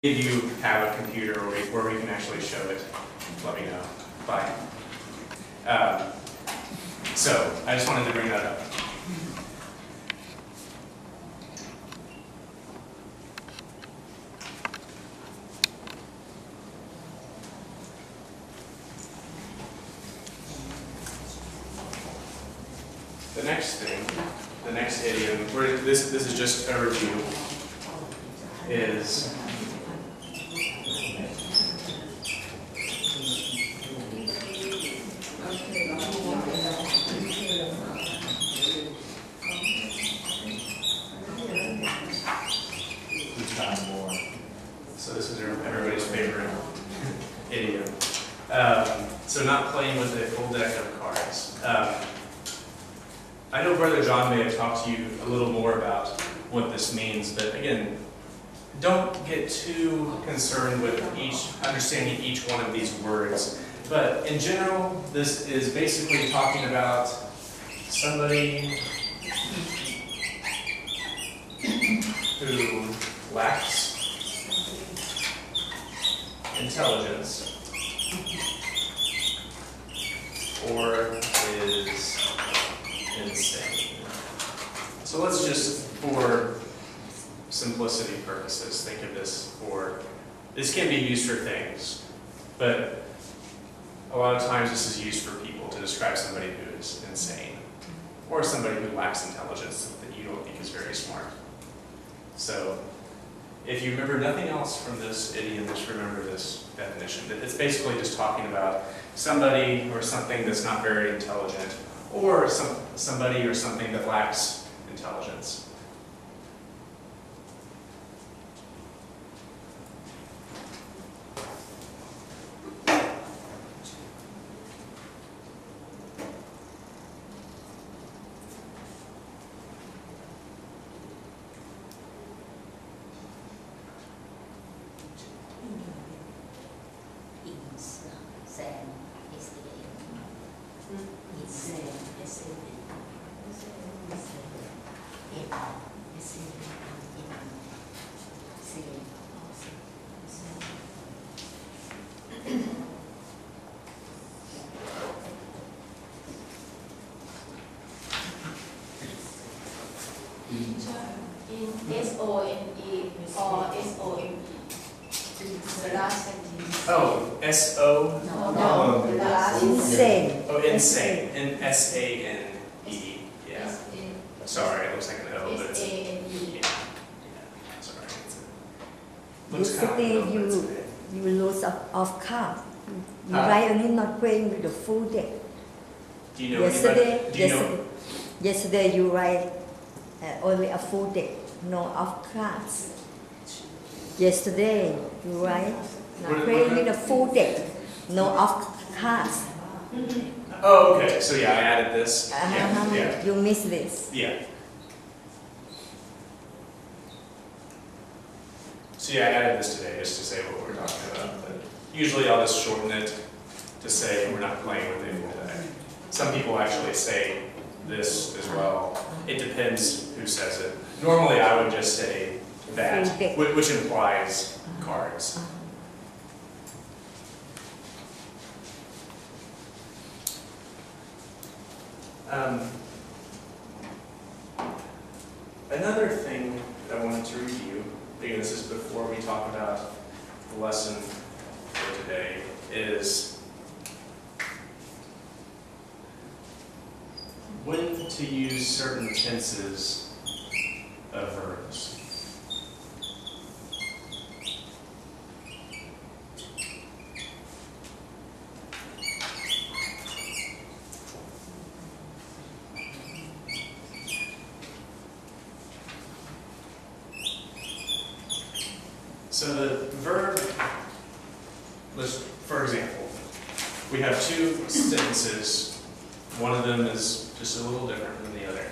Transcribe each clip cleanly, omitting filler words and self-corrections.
If you have a computer where we can actually show it, let me know. Bye. So I just wanted to bring that up. The next thing, the next idiom, this is just a review, is so this is everybody's favorite idiom. So not playing with a full deck of cards. I know Brother John may have talked to you a little more about what this means, but again, don't get too concerned with understanding each one of these words. But in general, this is basically talking about somebody who lacks intelligence or is insane. So let's just, for simplicity purposes, think of this this can be used for things, but a lot of times this is used for people to describe somebody who is insane or somebody who lacks intelligence that you don't think is very smart. So if you remember nothing else from this idiom, just remember this definition. It's basically just talking about somebody or something that's not very intelligent, or somebody or something that lacks intelligence. S-O-N-E or S-O-M-E? The last sentence. Oh, S-O? No, the last. Insane. Oh, insane. N-S-A-N-E. Yeah. Sorry, it looks like an O, but it's S-A-N-E. yeah. Sorry. Looks kind Yesterday of an O, but you lose of cards. You Huh? write only not playing with the full deck. do you know anybody? Yesterday you write only a full deck, no of cards. Yesterday you write not playing with a full deck, no of cards. Oh, okay. So yeah, I added this. Yeah. You miss this. Yeah. So yeah, I added this today just to say what we're talking about. But usually I'll just shorten it to say we're not playing with it today. Some people actually say this as well. It depends who says it. Normally I would just say that, which implies cards. Another thing that I wanted to review, again, this is before we talk about the lesson for today, is when to use certain tenses of verbs. So the verb, for example, we have two sentences. One of them is just a little different than the other.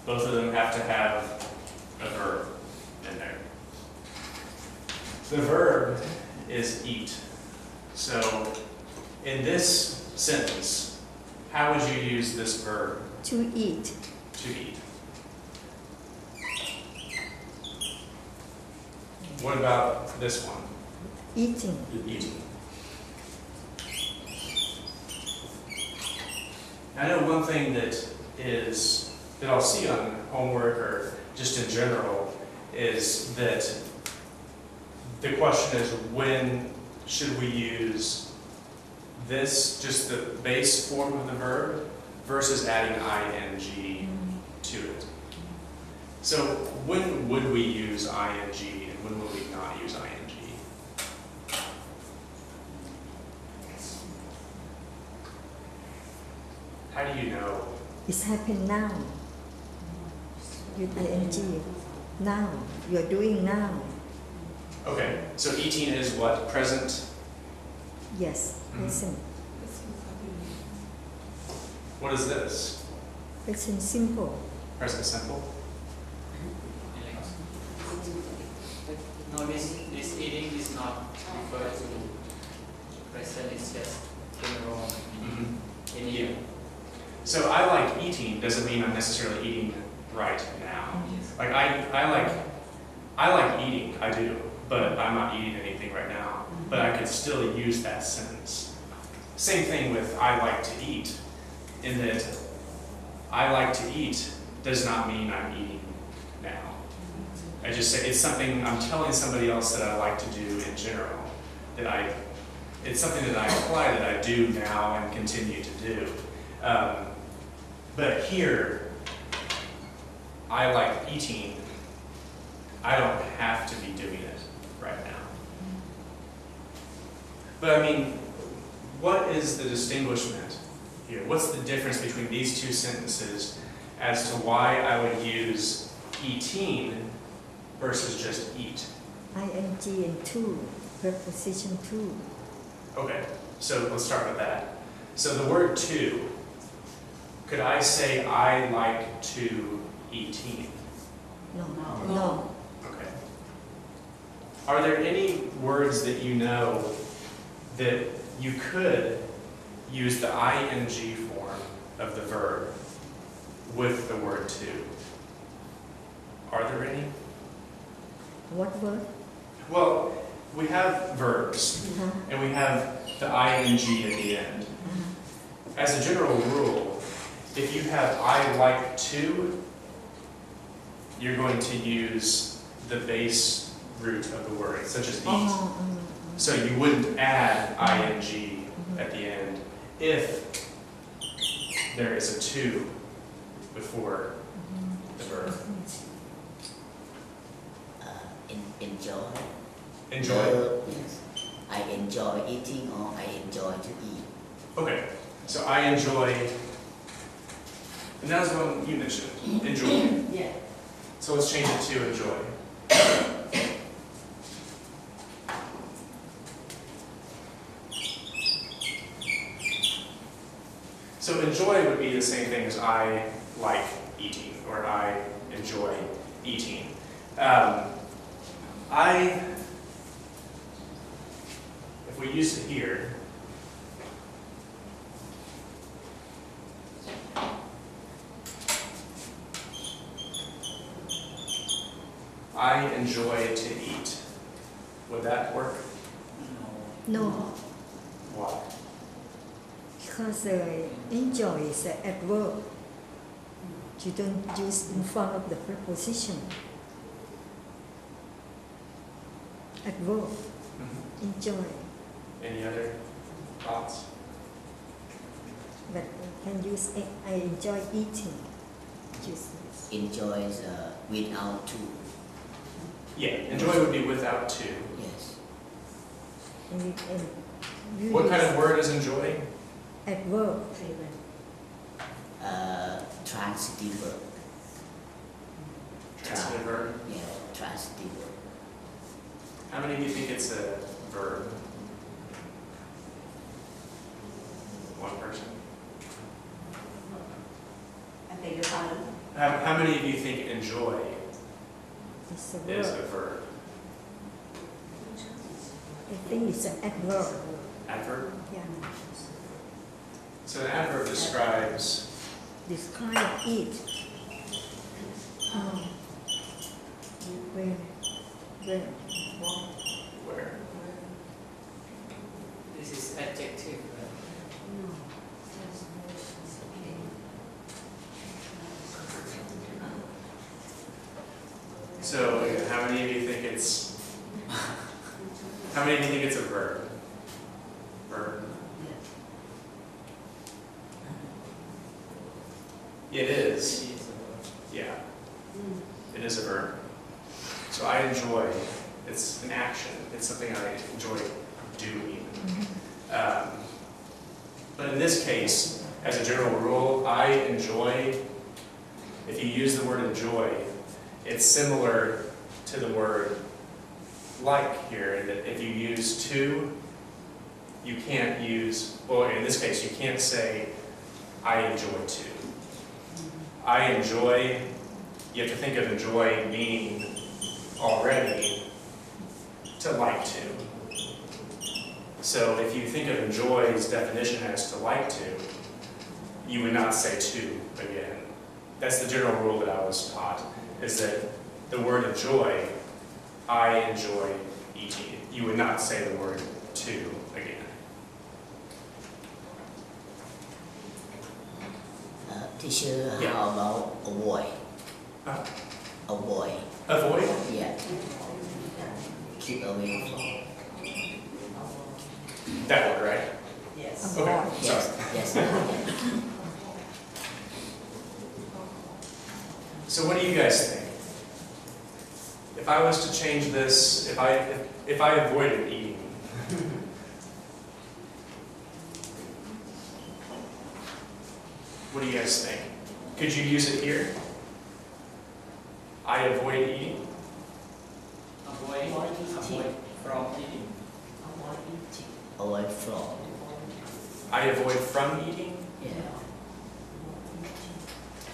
Both of them have to have a verb in there. The verb is eat. So in this sentence, how would you use this verb? To eat. To eat. What about this one? Eating. Eating. I know one thing that I'll see on homework or just in general is that the question is, when should we use this, just the base form of the verb, versus adding ing to it? So when would we use ing and when would we not use ing? How do you know? It's happened now. With ing. Now. You're doing now. Okay, so eating is what? Present? Yes. Present. What is this? Present simple. Present simple? No, this eating is not referred to present, it's just general in here. So I like eating doesn't mean I'm necessarily eating right now. Like I like eating, I do, but I'm not eating anything right now. But I could still use that sentence. Same thing with I like to eat, in that I like to eat does not mean I'm eating now. I just say it's something I'm telling somebody else that I like to do in general. It's something that I apply that I do now and continue to do. But here, I like eating. I don't have to be doing it right now. But I mean, what is the distinguishment here? What's the difference between these two sentences as to why I would use eating versus just eat? Ing and to. Preposition to. Okay, so let's start with that. So the word to, could I say I like to eating? No. Okay. Are there any words that you know that you could use the ing form of the verb with the word to? Are there any? What word? Well, we have verbs, and we have the ing at the end. As a general rule, if you have I like to, you're going to use the base root of the word, such as eat. So you wouldn't add ing at the end if there is a to before the verb. Enjoy. Enjoy. Yes. I enjoy eating or I enjoy to eat. Okay, so I enjoy, and that was one you mentioned, enjoy. Yeah. So let's change it to enjoy. So enjoy would be the same thing as I like eating, or I enjoy eating. If we use it here, I enjoy to eat. Would that work? No. Why? Because enjoy is an adverb. You don't use in front of the preposition. Adverb. Enjoy. Any other thoughts? But you can use I enjoy eating. Use this. Enjoy is without to. Yeah, enjoy would be without to. Yes. And you What use kind of word is enjoy? adverb. Transitive verb. Transitive verb. Yeah, transitive verb. How many of you think it's a verb? One person. I beg your pardon? How many of you think enjoy It's a is verb. a verb? I think it's an adverb. Adverb? Yeah. So an adverb describes This kind of eat. Where? many of you think it's how many of you think it's a verb? Verb. It is. Yeah. It is a verb. So I enjoy. It's an action. It's something I enjoy doing. But in this case, as a general rule, I enjoy. If you use the word enjoy, it's similar to the word like here, in that if you use to, you can't use, well, in this case, you can't say, I enjoy to. I enjoy, you have to think of enjoy meaning already to like to. So if you think of enjoy's definition as to like to, you would not say to again. That's the general rule that I was taught, is that the word enjoy, I enjoy eating. You would not say the word to again. Teacher, Yeah. how about avoid? Huh? Avoid. Avoid? Yeah. Keep away from. That word, right? Yes. Okay, Avoid. Yes. sorry. Yes. So what do you guys think? If I was to change this, if I avoided eating, what do you guys think? Could you use it here? I avoid eating. Avoid from eating. Avoid from. I avoid from eating. Yeah.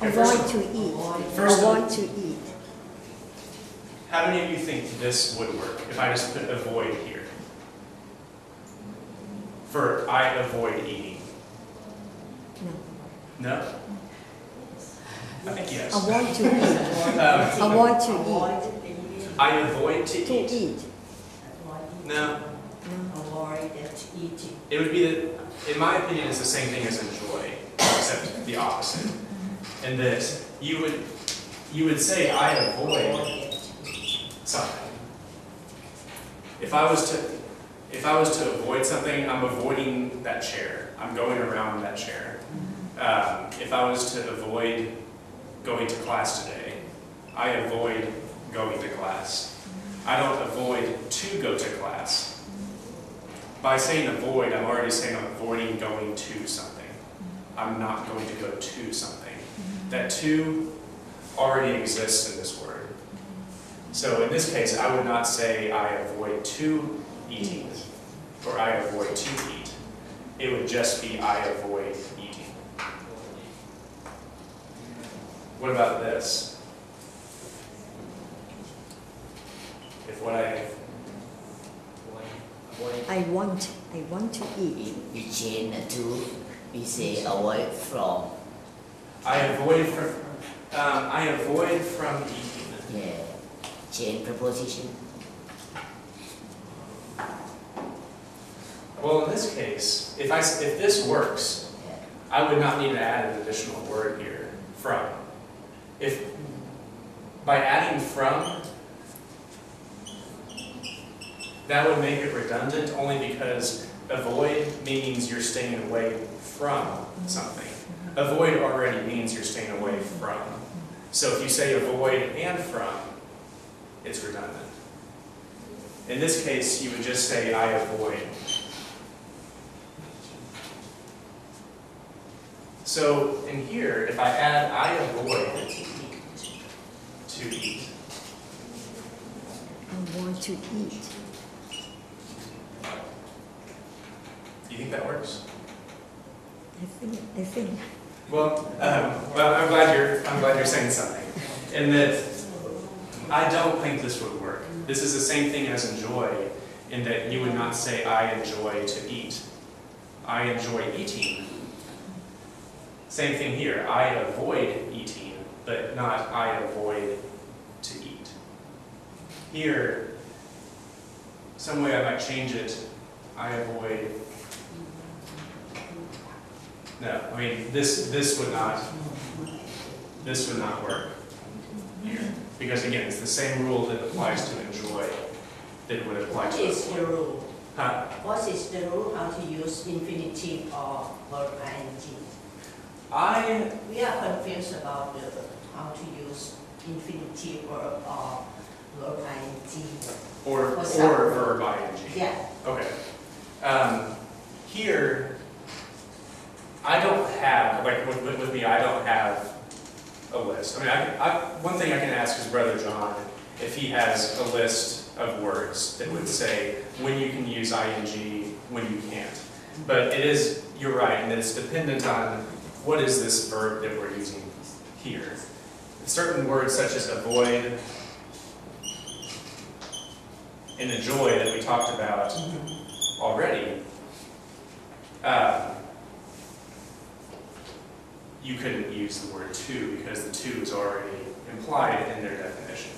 Avoid to eat. First of- Avoid to eat. How many of you think this would work if I just put avoid here? For I avoid eating. No. No? I think yes. Avoid to eat. Avoid to eat. I avoid to To eat. eat. No. No. Avoid eating. It would be, in my opinion, it's the same thing as enjoy, except the opposite. And that you would say I avoid something. If I was to avoid something, I'm avoiding that chair. I'm going around that chair. If I was to avoid going to class today, I avoid going to class. I don't avoid to go to class. By saying avoid, I'm already saying I'm avoiding going to something. I'm not going to go to something. That to already exists in this word. So in this case, I would not say I avoid to eating or I avoid to eat. It would just be I avoid eating. What about this? If what I want to eat. We change to, we say avoid from. I avoid from eating. Yeah. Change preposition. Well, in this case, if this works, Yeah. I would not need to add an additional word here, from. If by adding from, that would make it redundant only because avoid means you're staying away from something. Avoid already means you're staying away from. So if you say avoid and from, it's redundant. In this case, you would just say I avoid. So in here, if I add I avoid to eat, I want to eat. do you think that works? I think. Well, I'm glad you're saying something. And that I don't think this would work. This is the same thing as enjoy, in that you would not say I enjoy to eat. I enjoy eating. Same thing here. I avoid eating, but not I avoid to eat. Here, some way I might change it. I avoid. No, I mean this would not work here. Because again, it's the same rule that applies to enjoy that would apply What to is the avoid. rule? Huh? What is the rule how to use infinitive or verb ing? We are confused about how to use infinitive verb or verb ing. Or For some. verb ing. Yeah. Okay. Here, I don't have, like with me, I don't have a list. I mean, one thing I can ask is Brother John if he has a list of words that would say when you can use ing, when you can't. But it is, you're right, and it's dependent on what is this verb that we're using here. Certain words such as avoid and enjoy that we talked about already, you couldn't use the word to because the to is already implied in their definition.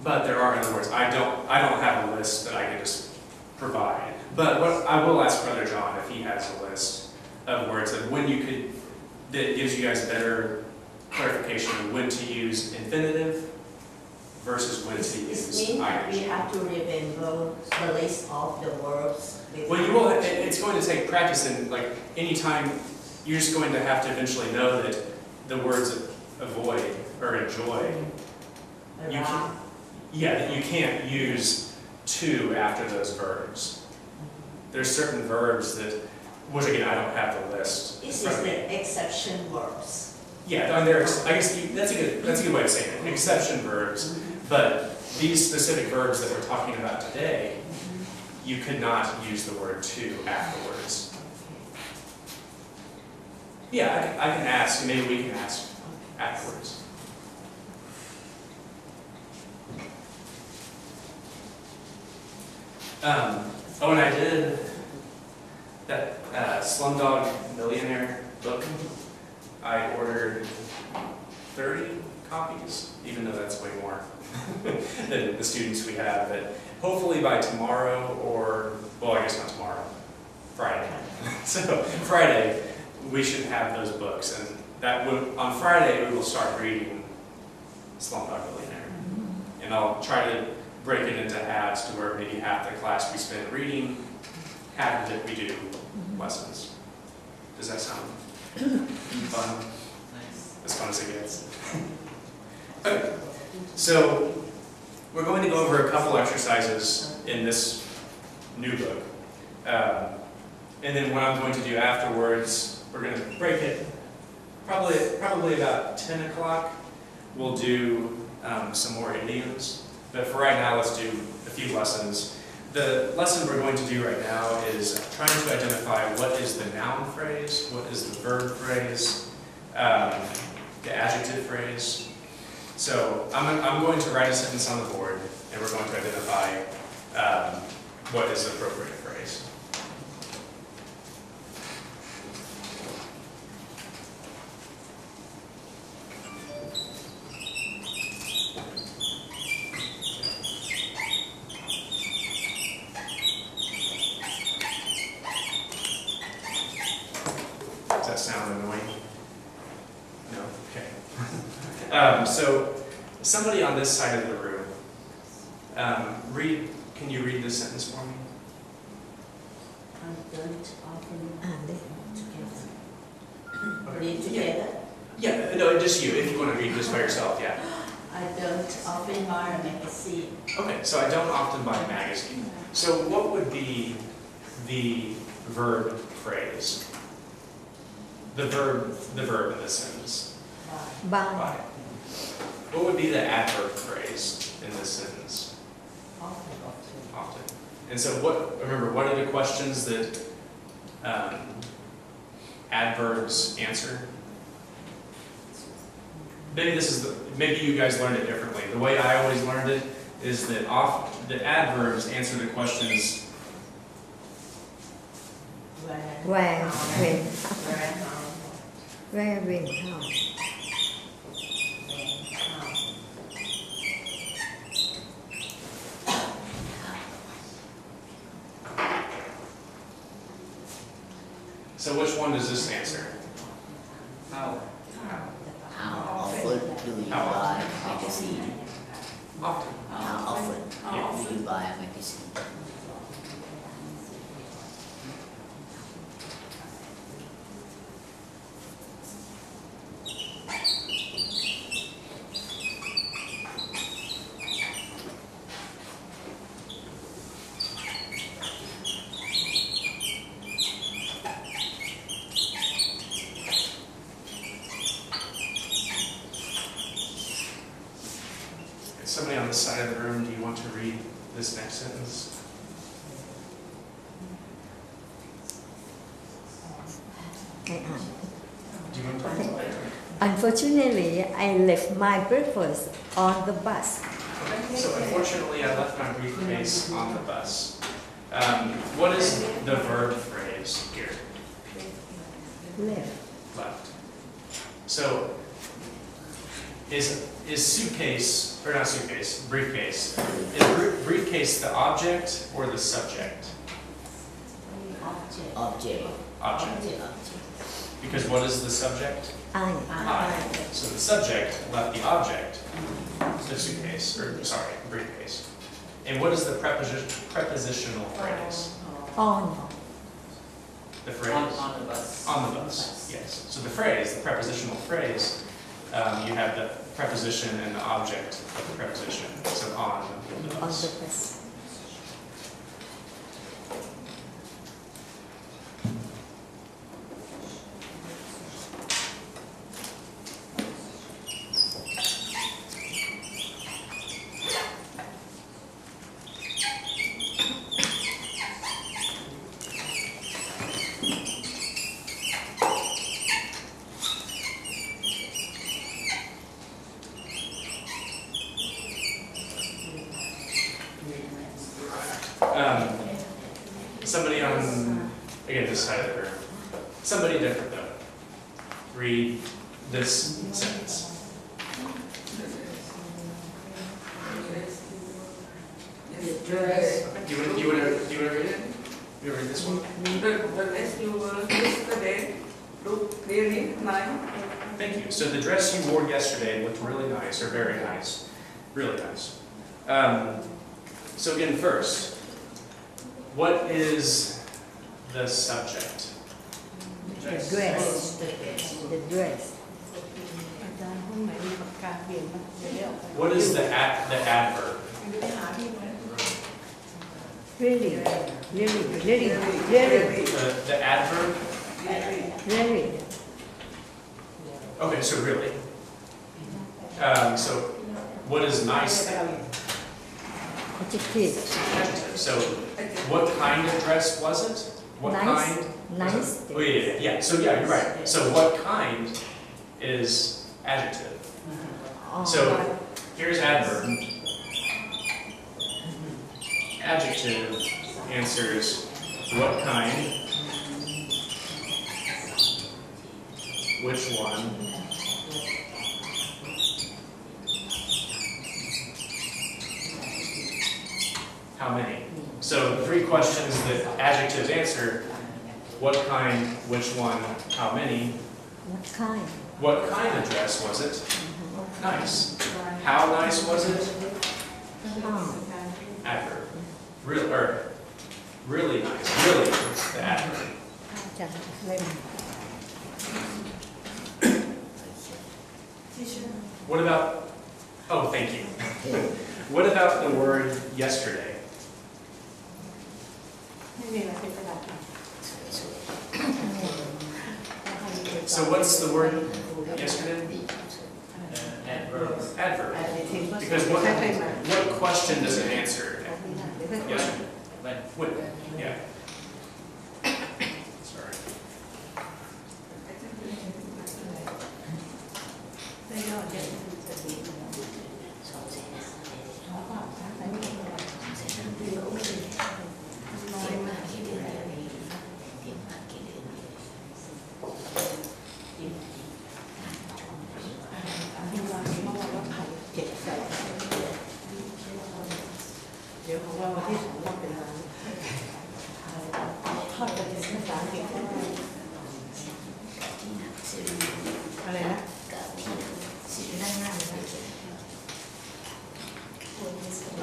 But there are other words. I don't have a list that I can just provide. But what I will ask Brother John if he has a list of words of when you could, that gives you guys better clarification of when to use infinitive versus when to It use means that we ing. have to remember the list of the verbs. Well, you will. It's going to take practice, and like anytime, you're just going to have to eventually know that the words avoid or enjoy. You can, yeah, that you can't use to after those verbs. There's certain verbs that, which again I don't have the list. This in is front of me. the exception verbs. Yeah, and there's. I guess that's a good way of saying it. Exception verbs, but these specific verbs that we're talking about today, you could not use the word to afterwards. Yeah, I can ask. Maybe we can ask afterwards. Oh, and I did that Slumdog Millionaire book. I ordered 30 copies, even though that's way more than the students we have. But hopefully by tomorrow, or, well, I guess not tomorrow, Friday. So Friday, we should have those books. And that will, on Friday, we will start reading Slumdog Millionaire. And I'll try to break it into halves to where maybe half the class we spend reading, half of it we do lessons. Does that sound fun? Nice. As fun as it gets. Okay, so we're going to go over a couple exercises in this new book. And then what I'm going to do afterwards, we're going to break it probably about 10 o'clock. We'll do some more idioms. But for right now, let's do a few lessons. The lesson we're going to do right now is trying to identify what is the noun phrase, what is the verb phrase, the adjective phrase. So I'm going to write a sentence on the board, and we're going to identify what is the appropriate phrase. Does that sound annoying? No? Okay. So, somebody on this side of the room, can you read this sentence for me? I don't often together. Okay. Read together. Yeah, no, just you, if you want to read this by yourself, yeah. I don't often buy a magazine. Okay, so I don't often buy a magazine. So what would be the verb phrase? The verb in this sentence. Buy. Buy. What would be the adverb phrase in this sentence? Often. Often. And so remember, what are the questions that adverbs answer? Maybe you guys learned it differently. The way I always learned it is that the adverbs answer the questions Where, Where, how, when, where, how, where, when, how. So which one does this answer? How? How often do you How buy magazine? Often. Often. Yeah. Do you buy a magazine? Somebody on the side of the room, do you want to read this next sentence? Do you want to read it? Unfortunately, I left my breakfast on the bus. Okay. So unfortunately, I left my briefcase on the bus. What is the verb phrase here? Left. So is suitcase, or not suitcase, briefcase, is briefcase the object or the subject? Object. Object. Because what is the subject? I. So the subject left the object, the suitcase, or sorry, briefcase. And what is the prepositional phrase? On. The phrase? On the bus. On the bus, yes. So the phrase, the prepositional phrase, you have the preposition and the object of the preposition. So on the On bus. the bus. Somebody on, again, this side of the room. Somebody different though. Read this sentence. Dress. Do you want to read it? You want to read this one? The dress you wore yesterday looked really nice. Thank you. So the dress you wore yesterday looked really nice, or very nice. Really nice. So again, first, what is the subject? The dress. The dress. What is the adverb? Really. The adverb? Really. Okay, so really. So what is nice then? Adjective. Adjective. So what kind of dress was it? What Nice. kind? Nice. Oh yeah. So yeah, you're right. So what kind is adjective? So here's adverb. Adjective answers what kind, which one, how many. So 3 questions that adjectives answer: what kind, which one, how many. What kind? What kind of dress was it? Nice. How nice was it? How? Adverb. Really nice. Really, the adverb. What about, oh, thank you. What about the word yesterday? So what's the word yesterday? Adverb. Adverb. Because what question does it answer? Yesterday. When. When? Yeah. Sorry.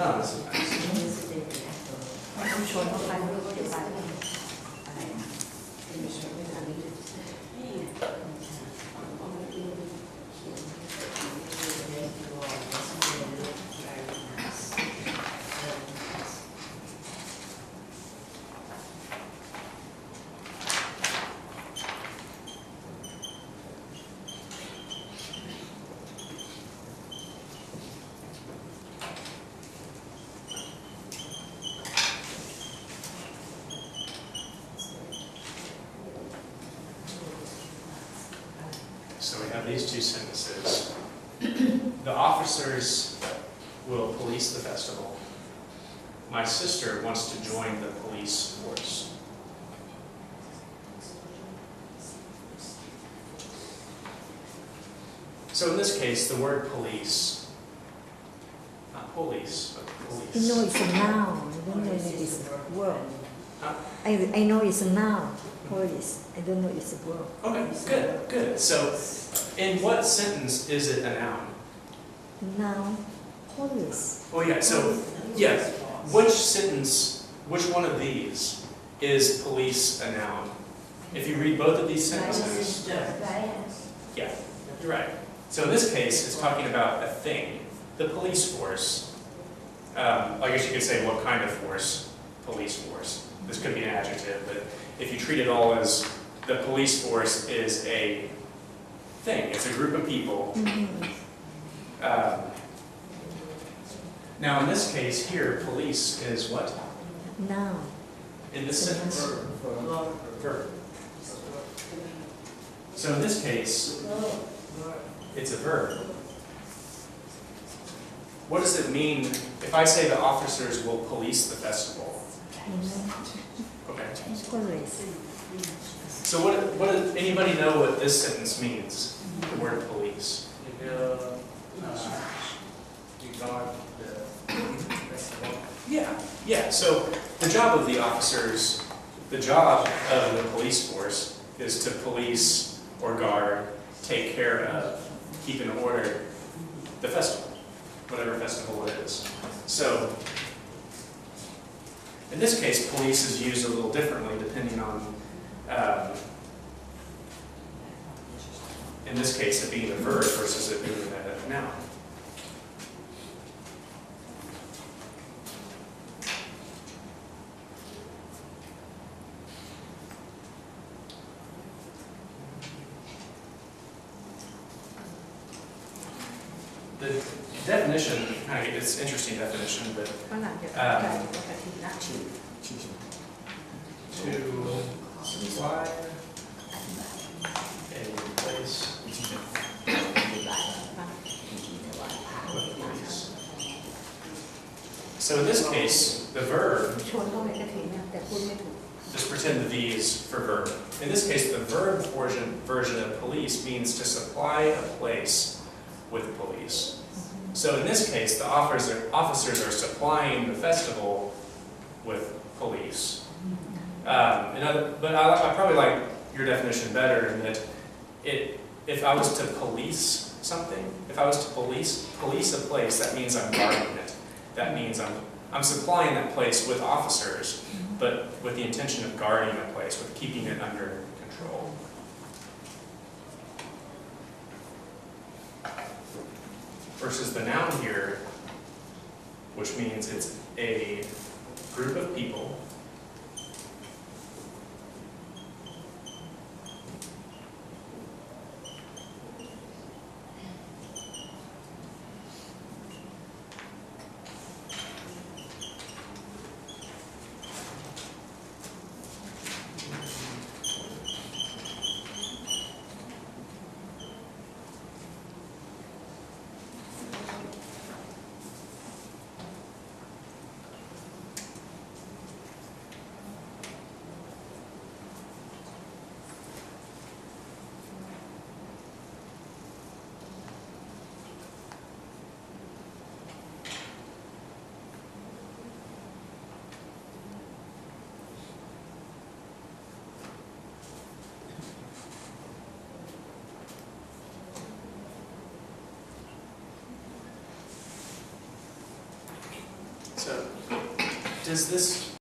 No, this is nice. ต้องชวนเข้าไปเดี๋ยวไปอะไรนะ So we have these two sentences. The officers will police the festival. My sister wants to join the police force. So in this case, the word police, not police, but police. I know it's a noun. I don't know if it's a word. Huh? I know it's a noun. Police. I don't know if it's a word. Okay, good, good. So in what sentence is it a noun? Noun. Police. Oh yeah, so, yeah, which sentence, which one of these is police a noun? If you read both of these sentences, yeah, you're right. So in this case, it's talking about a thing, the police force. I guess you could say what kind of force? Police force. This could be an adjective, but if you treat it all as the police force is a thing, it's a group of people. Now in this case here, police is what? Noun. In this sentence? Verb. So in this case, it's a verb. What does it mean if I say the officers will police the festival? Okay. Police. So what does anybody know what this sentence means? The word police. They will regard the festival. Yeah. So the job of the officers, the job of the police force is to police or guard, take care of, keep in order the festival, whatever festival it is. So in this case, police is used a little differently depending on, in this case, it being a verb versus it being a noun. The definition, it's an interesting definition, but to supply a place with police. So in this case, the verb, ชวนเข้าไปกระถิ่นนะแต่พูดไม่ถูก just pretend the V is for verb. In this case, the verb version of police means to supply a place with police. So in this case, the officers are supplying the festival with police. But I probably like your definition better in that if I was to police something, if I was to police a place, that means I'm guarding it. That means I'm supplying that place with officers, but with the intention of guarding that place, with keeping it under control. Versus the noun here, which means it's a group of people does this